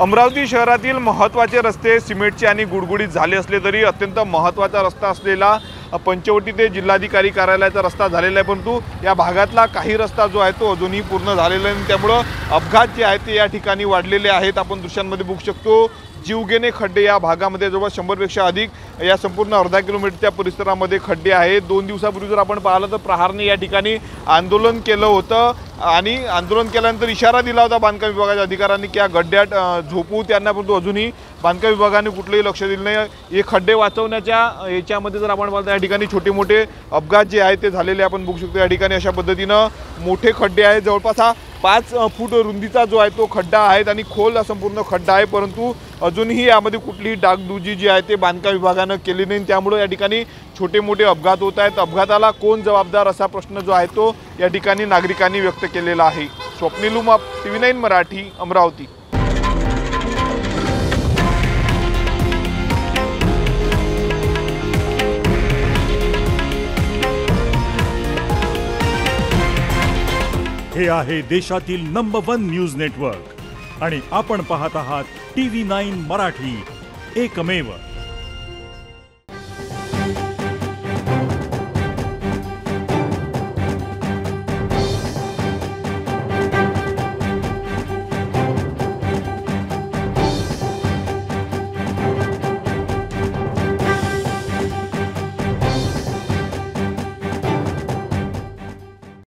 अमरावती शहरातील महत्त्वाचे रस्ते सिमेंटचे आणि गुडगुडीत झाले असले तरी अत्यंत महत्त्वाचा रस्ता असलेला पंचवटी ते जिल्हाधिकारी कार्यालयाचा रस्ता झालेला आहे, परंतु या भागातला काही रस्ता जो आहे तो अजूनही पूर्ण झालेला नाही। त्यामुळे अपघात जे आहेत ते या ठिकाणी वाढलेले आहेत। आपण दृश्यांमध्ये बघू शकतो जीवघेणे खड्डे या भागामध्ये जवळपास 100 पेक्षा अधिक या संपूर्ण अर्धा किलोमीटरच्या परिसरामध्ये खड्डे आहेत। 2 दिवसापूर्वी जर आपण पाहिलं तर प्रहारने या ठिकाणी आंदोलन केलं होतं आणि आंदोलन केल्यानंतर इशारा दिला होता बांधकाम विभागाच्या अधिकाऱ्यांनी की या गड्ड्यात झोपू त्यांना, परंतु अजूनही बांधकाम विभागाने कुठलेही लक्ष दिलं नाही। हे खड्डे वाचवण्याच्या याच्यामध्ये जर आपण पाहिलं या ठिकाणी छोटे मोठे अपघात जे आहेत ते झालेले आपण बघू शकतो। या ठिकाणी अशा पद्धतीनं मोठे खड्डे आहेत, जवळपास हा 5 फूट रुंदीचा जो आहे तो खड्डा आहे आणि खोल संपूर्ण खड्डा आहे, परंतु अजूनही यामध्ये कुठलीही डागडुजी जी आहे ते बांधकाम विभागाने केली नाही। त्यामुळे या ठिकाणी छोटे मोठे अपघात होत आहेत। अपघाताला कोण जबाबदार असा प्रश्न जो आहे तो या ठिकाणी नागरिकांनी व्यक्त केलेला आहे। स्वप्नील उमाप, TV9 मराठी, अमरावती। हे आहे देशातील नंबर 1 न्यूज नेटवर्क आणि आपण पाहत आहात TV9 मराठी, एकमेव।